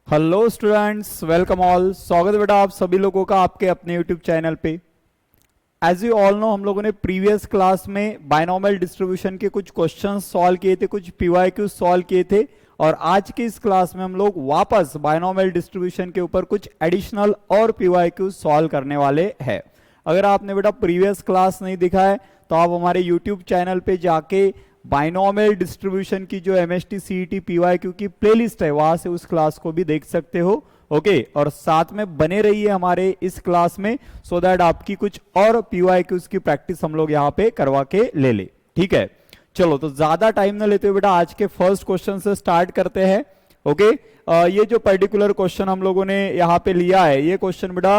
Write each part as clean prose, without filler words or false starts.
Hello students, welcome all. स्वागत है बेटा आप सभी लोगों का आपके अपने यूट्यूब चैनल पे। एज यू ऑल नो, हम लोगों ने प्रीवियस क्लास में बायनॉमियल डिस्ट्रीब्यूशन के कुछ क्वेश्चंस सॉल्व किए थे, कुछ पीवाईक्यू सॉल्व किए थे, और आज की इस क्लास में हम लोग वापस बायनॉमियल डिस्ट्रीब्यूशन के ऊपर कुछ एडिशनल और पीवाईक्यू सॉल्व करने वाले हैं। अगर आपने बेटा प्रीवियस क्लास नहीं दिखा है तो आप हमारे यूट्यूब चैनल पे जाके बायनॉमियल डिस्ट्रीब्यूशन की जो एमएसटी सीईटी पीवाईक्यू की प्लेलिस्ट है वहां से उस क्लास को भी देख सकते हो। ओके, और साथ में बने रहिए हमारे इस क्लास में सो दैट आपकी कुछ और पीवाईक्यूज की प्रैक्टिस हम लोग यहाँ पे करवा के ले। ठीक है, चलो तो ज्यादा टाइम न लेते हुए बेटा आज के फर्स्ट क्वेश्चन से स्टार्ट करते हैं। ओके, ये जो पर्टिकुलर क्वेश्चन हम लोगों ने यहाँ पे लिया है, ये क्वेश्चन बेटा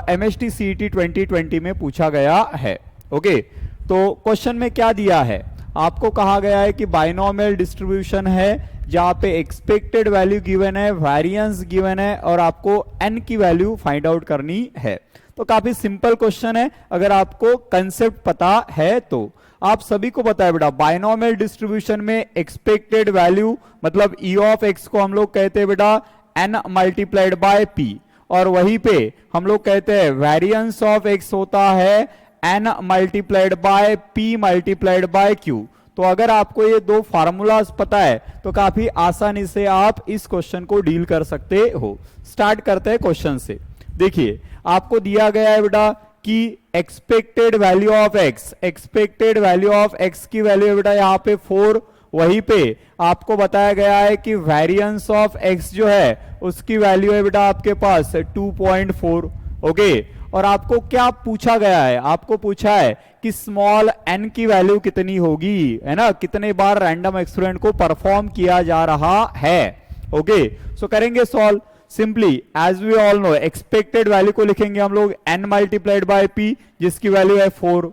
एमएसटी सीईटी 2020 में पूछा गया है। ओके, तो क्वेश्चन में क्या दिया है, आपको कहा गया है कि बायनॉमियल डिस्ट्रीब्यूशन है जहां पे एक्सपेक्टेड वैल्यू गिवन है, वेरिएंस गिवन है और आपको n की वैल्यू फाइंड आउट करनी है। तो काफी सिंपल क्वेश्चन है अगर आपको कंसेप्ट पता है तो। आप सभी को पता है बेटा बायनॉमियल डिस्ट्रीब्यूशन में एक्सपेक्टेड वैल्यू मतलब e ऑफ x को हम लोग कहते हैं बेटा n मल्टीप्लाइड बाय p, और वहीं पे हम लोग कहते हैं वेरिएंस ऑफ x होता है n multiplied by p multiplied by q। तो अगर आपको ये दो फार्मूलाज पता है तो काफी आसानी से आप इस क्वेश्चन को डील कर सकते हो। स्टार्ट करते हैं क्वेश्चन से। देखिए आपको दिया गया है बेटा कि expected value of x, expected value of x की वैल्यू है बेटा यहाँ पे 4, वहीं पे आपको बताया गया है कि वेरिएंस ऑफ x जो है उसकी वैल्यू है बेटा आपके पास 2.4। ओके, और आपको क्या पूछा गया है, आपको पूछा है कि स्मॉल n की वैल्यू कितनी होगी, है ना, कितने बार रैंडम एक्सपेरिमेंट को परफॉर्म किया जा रहा है। ओके, सो करेंगे solve simply. As we all know expected value को लिखेंगे हम लोग n मल्टीप्लाइड बाय p जिसकी वैल्यू है 4।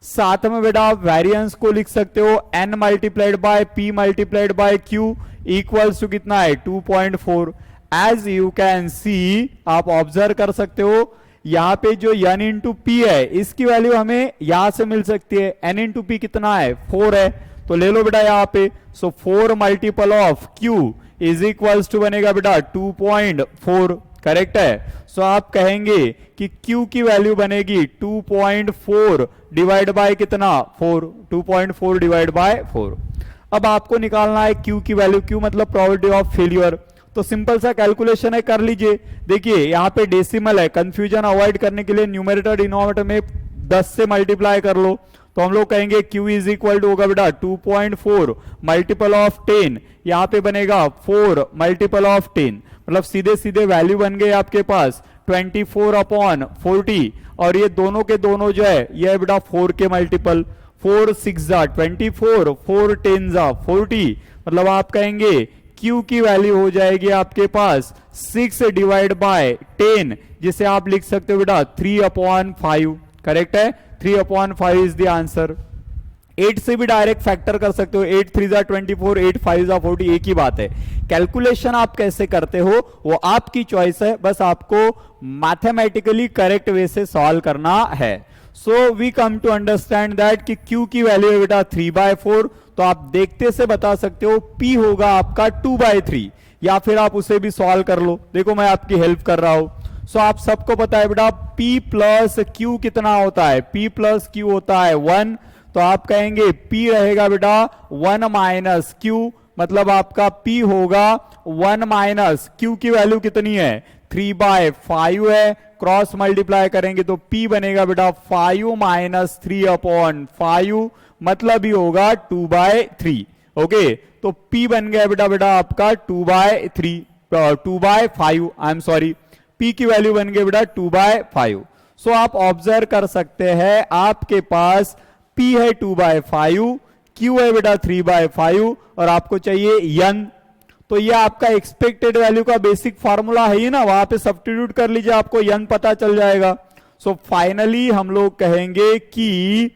साथ में बेटा आप वेरिएंस को लिख सकते हो n multiplied by p multiplied by q equals to कितना है 2.4। एज यू कैन सी, आप ऑब्जर्व कर सकते हो यहाँ पे जो n इंटू पी है इसकी वैल्यू हमें यहां से मिल सकती है। n इंटू पी कितना है 4 है, तो ले लो बेटा यहाँ पे। So 4 multiple of q is equals to बनेगा बेटा 2.4। करेक्ट है। सो आप कहेंगे कि q की वैल्यू बनेगी 2.4 डिवाइड बाय कितना 4, 2.4 डिवाइड बाय 4। अब आपको निकालना है q की वैल्यू, q मतलब प्रोबेबिलिटी ऑफ फेलियर। तो सिंपल सा कैलकुलेशन है, कर लीजिए। देखिए यहाँ पे डेसिमल है, कंफ्यूजन अवॉइड करने के लिए न्यूमरेटर डिनोमिनेटर में 10 से मल्टीप्लाई कर लो। तो हम लोग कहेंगे q इज इक्वल टू होगा बेटा 2.4 मल्टीपल ऑफ 10, यहाँ पे बनेगा 4 मल्टीपल ऑफ 10, मतलब सीधे सीधे वैल्यू बन गए आपके पास 24/40। और ये दोनों के दोनों जो है ये है बेटा 4 के मल्टीपल, 4 6 जा 24, 4 10 जा 40, मतलब आप कहेंगे q की वैल्यू हो जाएगी आपके पास 6 डिवाइड बाय 10, जिसे आप लिख सकते हो बेटा 3/5। करेक्ट है, 3/5 इज द आंसर। 8 से भी डायरेक्ट फैक्टर कर सकते हो, 8 3 जा 24, 8 5 जा 40, एक ही बात है। कैलकुलेशन आप कैसे करते हो वो आपकी चॉइस है, बस आपको मैथमेटिकली करेक्ट वे से सॉल्व करना है। So we come to understand that कि q की वैल्यू है बेटा 3/4, तो आप देखते से बता सकते हो p होगा आपका 2/3, या फिर आप उसे भी सॉल्व कर लो। देखो मैं आपकी हेल्प कर रहा हूं। सो आप सबको पता है बेटा p प्लस q कितना होता है, p प्लस q होता है 1, तो आप कहेंगे p रहेगा बेटा 1 माइनस q, मतलब आपका p होगा 1 माइनस q की वैल्यू कितनी है 3/5 है, क्रॉस मल्टीप्लाई करेंगे तो p बनेगा बेटा 5 माइनस 3/5, मतलब ही होगा 2/3। ओके, तो p बन गया बेटा आपका 2/5, आई एम सॉरी, p की वैल्यू बन गई बेटा 2/5। सो आप ऑब्जर्व कर सकते हैं आपके पास p है 2/5, q है बेटा 3/5 और आपको चाहिए n। तो ये आपका एक्सपेक्टेड वैल्यू का बेसिक फार्मूला है ही ना, वहां पे सब्स्टिट्यूट कर लीजिए, आपको n पता चल जाएगा। सो फाइनली हम लोग कहेंगे कि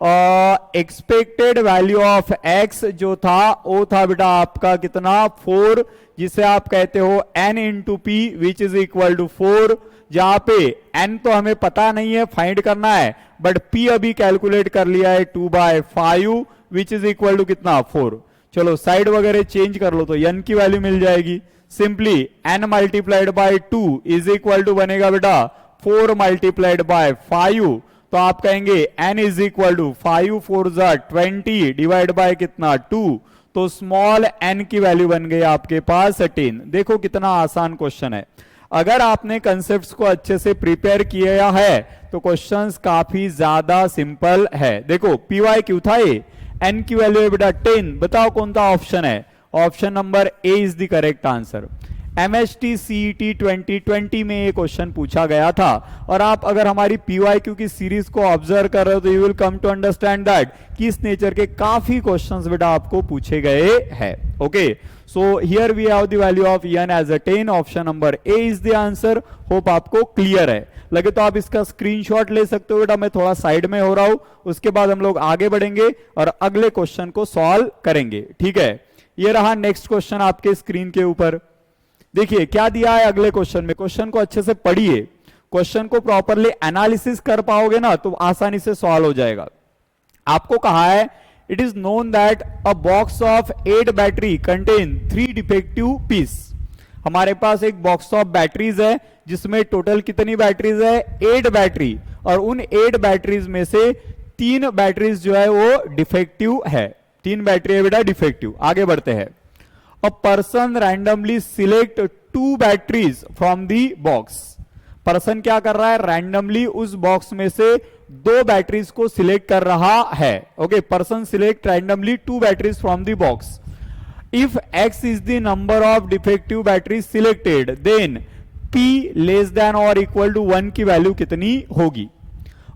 एक्सपेक्टेड वैल्यू ऑफ x जो था वो था बेटा आपका कितना 4, जिसे आप कहते हो n into P which is equal to 4, जहां पे n तो हमें पता नहीं है, फाइंड करना है, बट p अभी कैलकुलेट कर लिया है 2/5 विच इज इक्वल टू कितना 4। चलो साइड वगैरह चेंज कर लो तो n की वैल्यू मिल जाएगी। Simply n multiplied by 2 is equal to बनेगा बेटा 4 मल्टीप्लाइड बाय 5। तो आप कहेंगे n is equal to 5 4 20 divide by कितना 2। तो स्मॉल n की वैल्यू बन गई आपके पास 10। देखो कितना आसान क्वेश्चन है। अगर आपने कंसेप्ट्स को अच्छे से प्रिपेयर किया है तो क्वेश्चंस काफी ज्यादा सिंपल है। देखो PYQ था ये, n की वैल्यू है बेटा 10। बताओ कौन सा ऑप्शन है? Option number A is the correct answer. MHT CET 2020 में ये क्वेश्चन पूछा गया था। और आप अगर हमारी PYQ की सीरीज को ऑब्जर्व कर रहे हो तो you will come to understand that कि इस नेचर के काफी क्वेश्चंस बेटा आपको पूछे गए हैं। Okay, so here we have the value of n as a 10। Option number A is the answer. Hope आपको क्लियर है। लगे तो आप इसका स्क्रीनशॉट ले सकते हो बेटा, मैं थोड़ा साइड में हो रहा हूं। उसके बाद हम लोग आगे बढ़ेंगे और अगले क्वेश्चन को सॉल्व करेंगे। ठीक है, ये रहा नेक्स्ट क्वेश्चन आपके स्क्रीन के ऊपर। देखिए क्या दिया है अगले क्वेश्चन में। क्वेश्चन को अच्छे से पढ़िए, क्वेश्चन को प्रॉपरली एनालिसिस कर पाओगे ना तो आसानी से सॉल्व हो जाएगा। आपको कहा है it is known that a box of 8 battery contain 3 defective piece. हमारे पास एक बॉक्स ऑफ बैटरीज है जिसमें टोटल कितनी बैटरीज है? 8 बैटरी। और उन 8 बैटरीज में से 3 बैटरीज जो है वो डिफेक्टिव है। 3 बैटरी है बेटा डिफेक्टिव। आगे बढ़ते हैं। A person randomly select 2 batteries from the box। Person क्या कर रहा है? रैंडमली उस बॉक्स में से 2 बैटरीज को सिलेक्ट कर रहा है। Okay, person select randomly 2 batteries from the box. If x is the number of defective batteries selected then p less than और इक्वल टू 1 की वैल्यू कितनी होगी?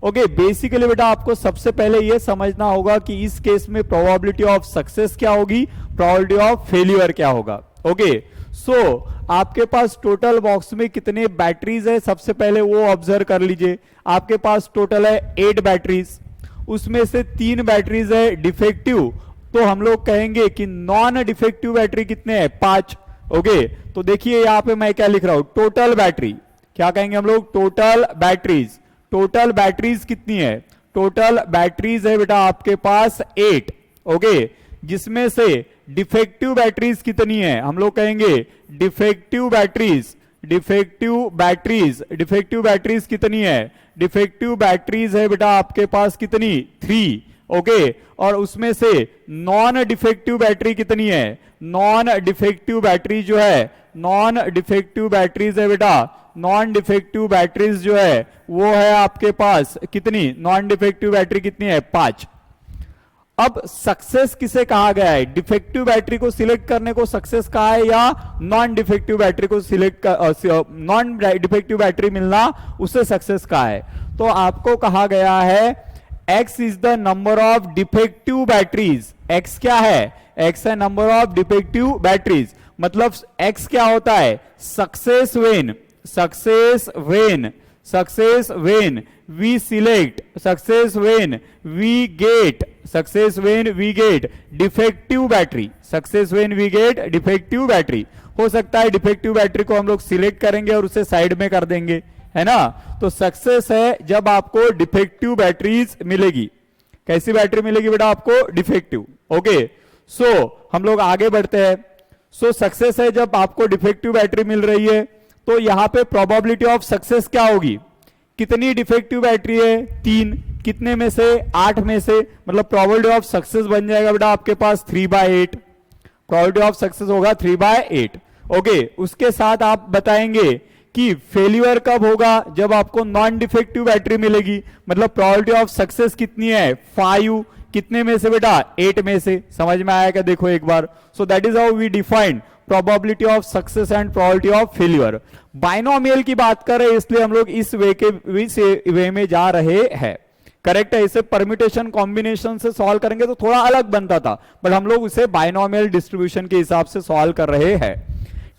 ओके, बेसिकली बेटा आपको सबसे पहले यह समझना होगा कि इस केस में प्रोबेबिलिटी ऑफ सक्सेस क्या होगी, प्रोबेबिलिटी ऑफ फेलियर क्या होगा। ओके, सो आपके पास टोटल बॉक्स में कितने बैटरीज है सबसे पहले वो ऑब्जर्व कर लीजिए। आपके पास टोटल है 8 बैटरीज, उसमें से 3 बैटरीज है डिफेक्टिव। तो हम लोग कहेंगे कि नॉन डिफेक्टिव बैटरी कितने हैं? 5। ओके, तो देखिए यहां पे मैं क्या लिख रहा हूं, टोटल बैटरी। क्या कहेंगे हम लोग? Total batteries. टोटल बैटरीज कितनी है? टोटल बैटरीज है बेटा आपके पास 8। ओके, जिसमें से डिफेक्टिव बैटरीज कितनी है? हम लोग कहेंगे डिफेक्टिव बैटरीज। डिफेक्टिव बैटरीज कितनी है? डिफेक्टिव बैटरीज है बेटा आपके पास कितनी? 3। ओके, और उसमें से नॉन डिफेक्टिव बैटरी कितनी है? नॉन डिफेक्टिव बैटरी जो है, नॉन डिफेक्टिव बैटरीज है बेटा, नॉन डिफेक्टिव बैटरीज जो है वो है आपके पास कितनी? नॉन डिफेक्टिव बैटरी कितनी है? 5। अब सक्सेस किसे कहा गया है? डिफेक्टिव बैटरी को सिलेक्ट करने को सक्सेस कहा है या नॉन डिफेक्टिव बैटरी को सिलेक्ट नॉन डिफेक्टिव बैटरी मिलना उसे सक्सेस कहा है? तो आपको कहा गया है x is the number of defective batteries. x क्या है? x है नंबर ऑफ डिफेक्टिव बैटरीज। मतलब x क्या होता है? Success when we select, success when we get defective battery, हो सकता है डिफेक्टिव बैटरी को हम लोग सिलेक्ट करेंगे और उसे साइड में कर देंगे, है ना। तो सक्सेस है जब आपको डिफेक्टिव बैटरीज मिलेगी। कैसी बैटरी मिलेगी बेटा आपको? डिफेक्टिव। ओके, सो हम लोग आगे बढ़ते हैं। सो सक्सेस है जब आपको डिफेक्टिव बैटरी मिल रही है। तो यहां पे प्रोबेबिलिटी ऑफ सक्सेस क्या होगी? कितनी डिफेक्टिव बैटरी है? 3। कितने में से? 8 में से। मतलब प्रोबेबिलिटी ऑफ सक्सेस बन जाएगा बेटा आपके पास 3/8। प्रोबेबिलिटी ऑफ सक्सेस होगा 3/8। ओके, उसके साथ आप बताएंगे कि फेलियर कब होगा? जब आपको नॉन डिफेक्टिव बैटरी मिलेगी। मतलब प्रोबेबिलिटी ऑफ सक्सेस कितनी है? 5। कितने में से बेटा? 8 में से। समझ में आया क्या? देखो एक बार। So that is how we defined probability of success and probability of failure. Binomial की बात करें इसलिए हम लोग इस वे में जा रहे हैं। करेक्ट है। इसे परम्यूटेशन कॉम्बिनेशन से सॉल्व करेंगे तो थोड़ा अलग बनता था, बट हम लोग इसे बाइनोमियल डिस्ट्रीब्यूशन के हिसाब से सॉल्व कर रहे हैं।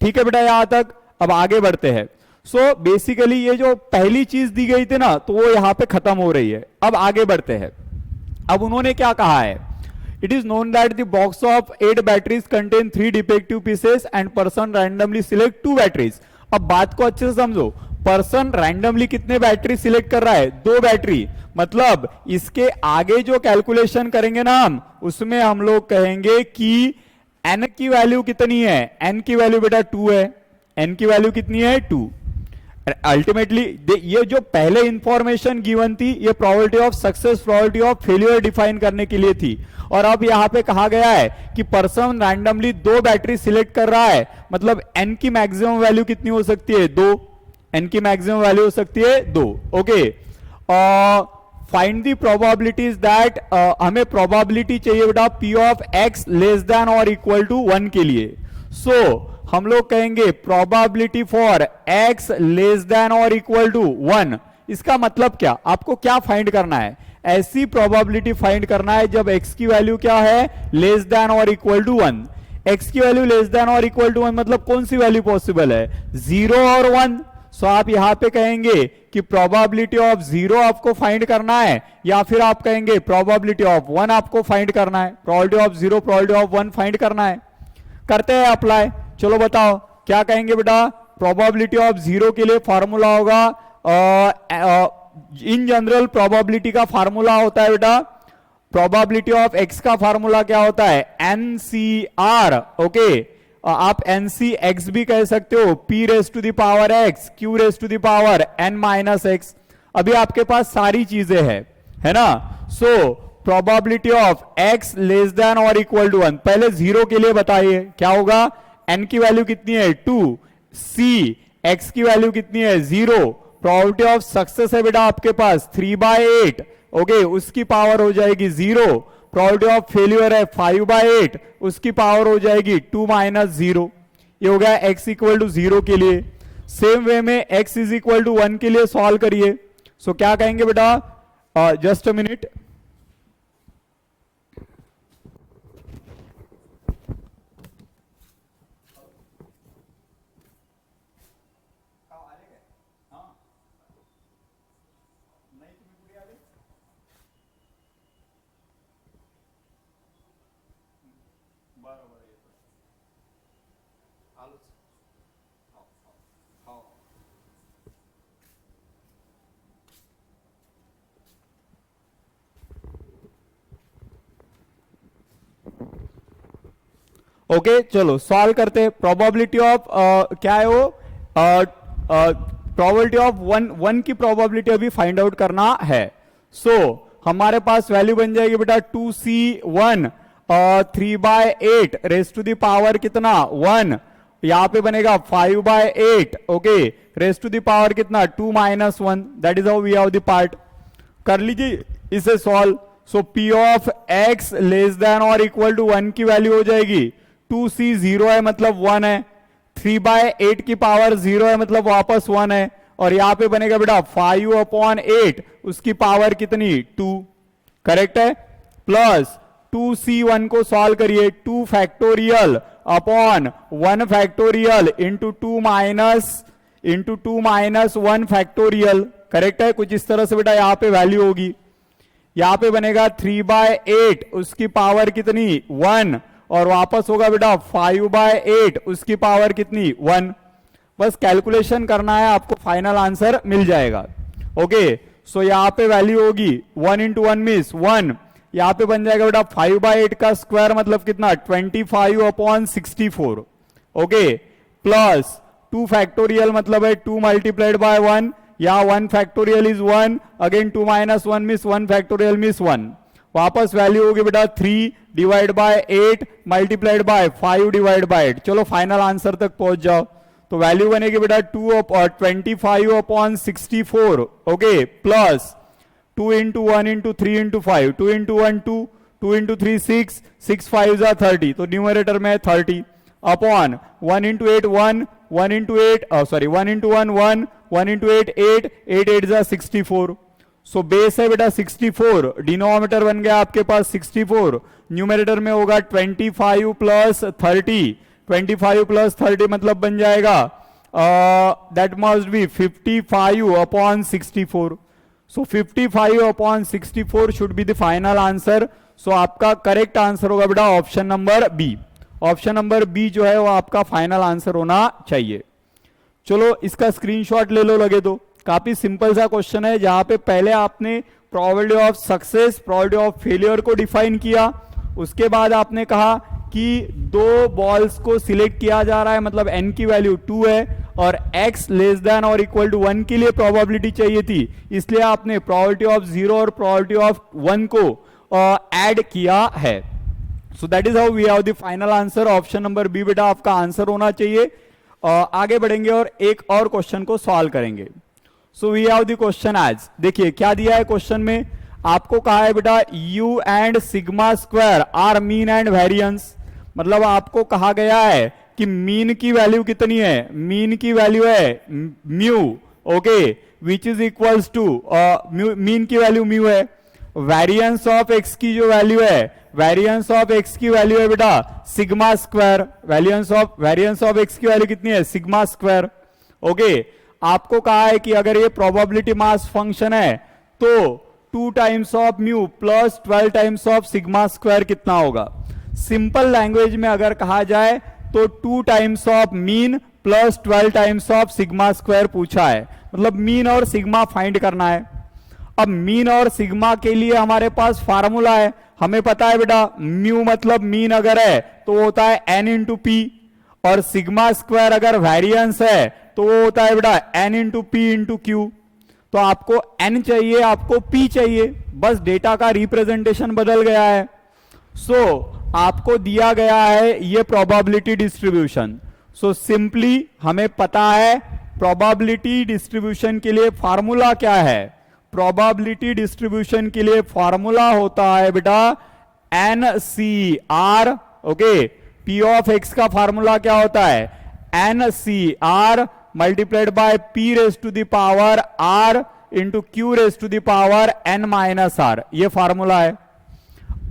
ठीक है बेटा, यहां तक। अब आगे बढ़ते हैं। सो बेसिकली ये जो पहली चीज दी गई थी ना, तो वो यहां पे खत्म हो रही है। अब आगे बढ़ते हैं। अब उन्होंने क्या कहा है? It is known that the box of 8 batteries contain 3 defective pieces and person randomly select 2 batteries. अब बात को अच्छे से समझो। पर्सन रैंडमली कितने बैटरी सिलेक्ट कर रहा है? 2 बैटरी। मतलब इसके आगे जो कैलकुलेशन करेंगे ना हम, उसमें हम लोग कहेंगे कि n की वैल्यू कितनी है? n की वैल्यू बेटा 2 है। n की वैल्यू कितनी है? 2। अल्टीमेटली ये जो पहले इंफॉर्मेशन गिवन थी, ये probability of success, probability of failure define करने के लिए थी। और अब यहां पे कहा गया है कि पर्सन रैंडमली 2 बैटरी सिलेक्ट कर रहा है, मतलब n की मैक्सिमम वैल्यू कितनी हो सकती है? 2। n की मैक्सिमम वैल्यू हो सकती है 2। Okay, find the probabilities that, हमें प्रोबेबिलिटी चाहिए बेटा p of x less than और इक्वल टू 1 के लिए। सो हम लोग कहेंगे probability for x less than और इक्वल टू 1। इसका मतलब क्या? आपको क्या फाइंड करना है? ऐसी प्रोबेबिलिटी फाइंड करना है जब x की वैल्यू क्या है? लेस देन और इक्वल टू 1। x की वैल्यू लेस देन और इक्वल टू 1 मतलब कौन सी वैल्यू पॉसिबल है? 0 और 1। सो आप यहां पे कहेंगे कि प्रोबेबिलिटी ऑफ 0 आपको फाइंड करना है, या फिर आप कहेंगे प्रोबेबिलिटी ऑफ 1 आपको फाइंड करना है। Probability of 0, probability of 1 find करना है। करते हैं अप्लाई। चलो बताओ क्या कहेंगे बेटा? प्रोबेबिलिटी ऑफ 0 के लिए फॉर्मूला होगा, इन जनरल प्रोबेबिलिटी का फार्मूला होता है बेटा, प्रोबेबिलिटी ऑफ x का फार्मूला क्या होता है? NCR। ओके, आप NCX भी कह सकते हो, p raise to the power x, q raise to the power n minus x। अभी आपके पास सारी चीजें है ना? So probability of x less than और इक्वल टू 1, पहले 0 के लिए बताइए क्या होगा? n की वैल्यू कितनी है? 2। c, x की वैल्यू कितनी है? 0। प्रोबेबिलिटी ऑफ सक्सेस है बेटा आपके पास 3/8। ओके, उसकी पावर हो जाएगी 0। प्रोबेबिलिटी ऑफ फेल्यूर है 5/8, उसकी पावर हो जाएगी 2 माइनस 0। ये हो गया x इक्वल टू 0 के लिए। सेम वे में x इज इक्वल टू 1 के लिए सॉल्व करिए। सो क्या कहेंगे बेटा? Just a minute. ओके, चलो सॉल्व करते हैं। प्रोबेबिलिटी ऑफ क्या है वो? प्रोबेबिलिटी ऑफ 1 की प्रोबेबिलिटी अभी फाइंड आउट करना है। सो हमारे पास वैल्यू बन जाएगी बेटा 2c1 3/8 race to the power कितना? 1। यहां पे बनेगा 5/8। Okay, raise to the power कितना? 2 minus 1। That is how we have the part. कर लीजिए इसे solve. So p of x less than और इक्वल टू 1 की वैल्यू हो जाएगी 2c, 0 है मतलब 1 है, 3/8 की पावर 0 है मतलब वापस 1 है, और यहां पे बनेगा बेटा 5/8, उसकी पावर कितनी? 2। करेक्ट है। प्लस 2c1 को सॉल्व करिए, 2 factorial upon 1 factorial into 2 minus 1 factorial. Correct है। कुछ इस तरह से बेटा यहां पे वैल्यू होगी। यहां पे बनेगा 3/8, उसकी पावर कितनी? 1, और वापस होगा बेटा 5/8, उसकी पावर कितनी? 1। बस कैलकुलेशन करना है आपको, फाइनल आंसर मिल जाएगा। ओके, सो यहां पे वैल्यू होगी 1 इंटू 1 मीन्स 1। यहां पे बन जाएगा बेटा 5/8 का स्क्वायर मतलब कितना? 25/64। ओके, प्लस 2 फैक्टोरियल मतलब है 2 मल्टीप्लाइड बाय 1, या 1 factorial is 1, again 2 minus 1 means 1 factorial means 1। वापस वैल्यू होगी बेटा 3 divide by 8 multiplied by 5 divide by 8। चलो फाइनल आंसर तक पहुंच जाओ। तो वैल्यू बनेगी बेटा 25/64। Okay, plus 2 into 1 into 3 into 5, 2 into 1 2, 2 into 3 6, 6 5 जा 30, तो न्यूमरेटर में 30 upon 1 into 8 1, 1 into 8 sorry 1 into 1 1, 1 into 8 8, 8 8 जा 64। सो बेस है बेटा 64, डिनोमिनेटर बन गया आपके पास 64, न्यूमरेटर में होगा 25 प्लस 30, 25 प्लस 30 मतलब बन जाएगा that must be 55/64। So 55/64 should be the final answer. So आपका करेक्ट आंसर होगा बेटा option number B. Option number B जो है वो आपका फाइनल आंसर होना चाहिए। चलो इसका स्क्रीनशॉट ले लो लगे तो। काफी सिंपल सा क्वेश्चन है, जहां पे पहले आपने probability of success, probability of failure को डिफाइन किया, उसके बाद आपने कहा कि दो बॉल्स को सिलेक्ट किया जा रहा है, मतलब n की वैल्यू 2 है और x लेस देन और इक्वल टू 1 के लिए प्रोबेबिलिटी चाहिए थी, इसलिए आपने प्रोबेबिलिटी ऑफ 0 और प्रोबेबिलिटी ऑफ 1 को ऐड किया है। So that is how we have the final answer. Option number B बेटा आपका आंसर होना चाहिए। आगे बढ़ेंगे और एक और क्वेश्चन को सॉल्व करेंगे। So we have the question as, देखिए क्या दिया है क्वेश्चन में, आपको कहा है बेटा u and sigma square are mean and variance, मतलब आपको कहा गया है कि मीन की वैल्यू कितनी है, मीन की वैल्यू है mu, okay, which is equals to mean की वैल्यू म्यू है। वेरिएंस ऑफ एक्स की जो वैल्यू है, वेरिएंस ऑफ एक्स की वैल्यू है बेटा sigma square, variance of X की वैल्यू कितनी है, सिग्मा स्क्वायर, ओके। आपको कहा है कि अगर ये प्रोबेबिलिटी मास फंक्शन है तो 2 times of mu plus 12 times of sigma square कितना होगा। सिंपल लैंग्वेज में अगर कहा जाए तो 2 times of mean plus 12 times of sigma square पूछा है, मतलब मीन और सिग्मा फाइंड करना है। अब मीन और सिग्मा के लिए हमारे पास फार्मूला है, हमें पता है बेटा म्यू मतलब मीन अगर है तो वो होता है n इंटू पी, और सिग्मा स्क्वायर अगर वेरिएंस है तो वो होता है बेटा n into P into Q. तो आपको n चाहिए, आपको p चाहिए, बस डेटा का रिप्रेजेंटेशन बदल गया है। आपको दिया गया है ये प्रोबेबिलिटी डिस्ट्रीब्यूशन। सिंपली हमें पता है प्रोबेबिलिटी डिस्ट्रीब्यूशन के लिए फार्मूला क्या है, प्रोबेबिलिटी डिस्ट्रीब्यूशन के लिए फॉर्मूला होता है बेटा NCR, okay. P of x का फॉर्मूला क्या होता है, NCR multiplied by P raise to the power R into Q raise to the power N minus R, ये फॉर्मूला है।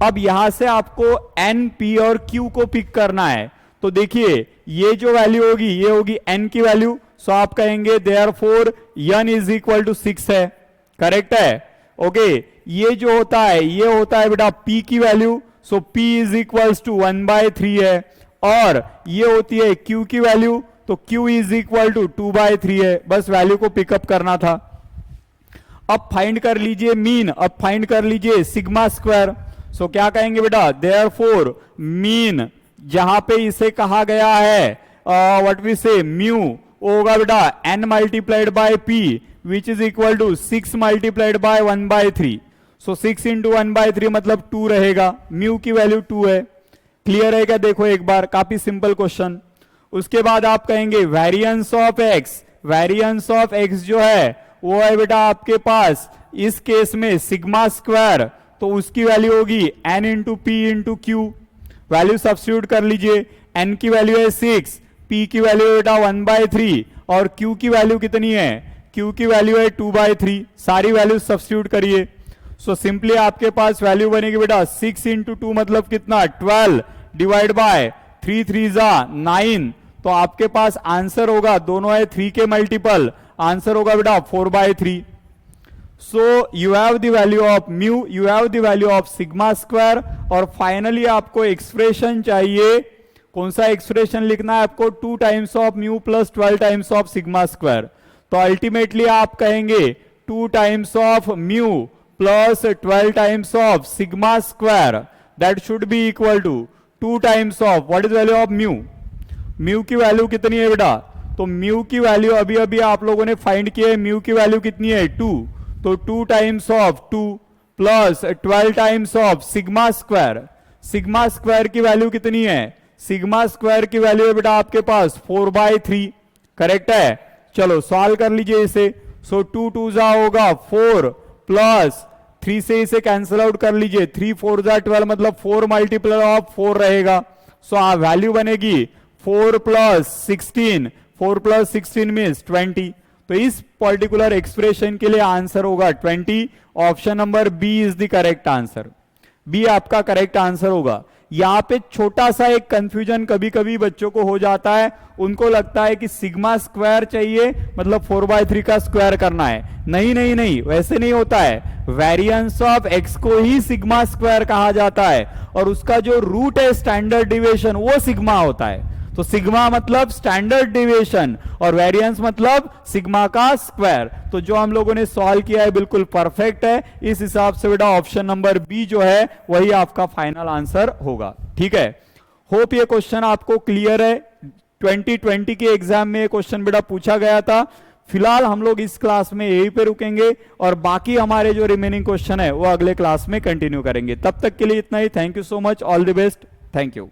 अब यहां से आपको N, P और Q को पिक करना है, तो देखिए ये जो वैल्यू होगी ये होगी N की वैल्यू, सो आप कहेंगे therefore N is equal to 6 है, करेक्ट है, ओके। ये जो होता है ये होता है बेटा P की value, so P is equals to 1/3 है, और ये होती है Q की वैल्यू, तो Q इज इक्वल टू 2/3 है, बस वैल्यू को पिकअप करना था। अब फाइंड कर लीजिए मीन, अब फाइंड कर लीजिए सिग्मा स्क्वायर। सो क्या कहेंगे बेटा देयरफॉर मीन, जहां पे इसे कहा गया है व्हाट वी से म्यू, होगा बेटा n multiplied by p which is equal to 6 multiplied by 1/3। So 6 into 1/3 मतलब 2 रहेगा, म्यू की वैल्यू 2 है। क्लियर है क्या, देखो एक बार, काफी सिंपल क्वेश्चन। उसके बाद आप कहेंगे variance of x, variance of x जो है वो है बेटा आपके पास इस केस में सिग्मा स्क्वायर, तो उसकी वैल्यू होगी n into P into Q. Value substitute कर लीजिए, n की वैल्यू है 6, p की वैल्यू है बेटा 1/3 और q की वैल्यू कितनी है, q की वैल्यू है 2/3। सारी वैल्यू सब्स्टिट्यूट करिए, सो सिंपली आपके पास वैल्यू बनेगी बेटा 6 इंटू 2 मतलब कितना 12 डिवाइड बाय 3 3 जा 9, तो आपके पास आंसर होगा, दोनों है 3 के मल्टीपल, आंसर होगा बेटा 4/3। So you have the value of mu, you have the value of sigma square, और फाइनली आपको एक्सप्रेशन चाहिए, कौन सा एक्सप्रेशन लिखना है आपको, 2 times of mu plus 12 times of sigma square. तो अल्टीमेटली आप कहेंगे 2 times of mu plus 12 times of sigma square, that should be equal to 2 times of what is value of mu, mu की value कितनी है बेटा, तो mu की value अभी अभी आप लोगों ने फाइंड किया है, म्यू की वैल्यू कितनी है 2, तो 2 times of 2 plus 12 times of sigma square, sigma square की वैल्यू कितनी है, सिग्मा स्क्वायर की वैल्यू है बेटा आपके पास 4/3, करेक्ट है। चलो सॉल्व कर लीजिए इसे, सो 2 2 जा होगा 4 प्लस 3 से इसे कैंसिल आउट कर लीजिए, 3 4 जा 12 मतलब 4 मल्टीप्लाई ऑफ 4 रहेगा, सो वैल्यू बनेगी 4 प्लस 16, 4 प्लस 16 मीन्स 20। तो इस पर्टिकुलर एक्सप्रेशन के लिए आंसर होगा 20। Option number B is the correct answer, B आपका करेक्ट आंसर होगा। यहां पे छोटा सा एक कंफ्यूजन कभी कभी बच्चों को हो जाता है, उनको लगता है कि सिग्मा स्क्वायर चाहिए मतलब 4/3 का स्क्वायर करना है। नहीं नहीं नहीं, वैसे नहीं होता है। वेरिएंस ऑफ एक्स को ही सिग्मा स्क्वायर कहा जाता है और उसका जो रूट है स्टैंडर्ड डिविएशन वो सिग्मा होता है। तो सिग्मा मतलब स्टैंडर्ड डिविएशन और वेरिएंस मतलब सिग्मा का स्क्वायर। तो जो हम लोगों ने सॉल्व किया है बिल्कुल परफेक्ट है। इस हिसाब से बेटा ऑप्शन नंबर बी जो है वही आपका फाइनल आंसर होगा। ठीक है, होप ये क्वेश्चन आपको क्लियर है। 2020 के एग्जाम में ये क्वेश्चन बेटा पूछा गया था। फिलहाल हम लोग इस क्लास में यहीं पे रुकेंगे और बाकी हमारे जो रिमेनिंग क्वेश्चन है वो अगले क्लास में कंटिन्यू करेंगे। तब तक के लिए इतना ही। Thank you so much, all the best, thank you.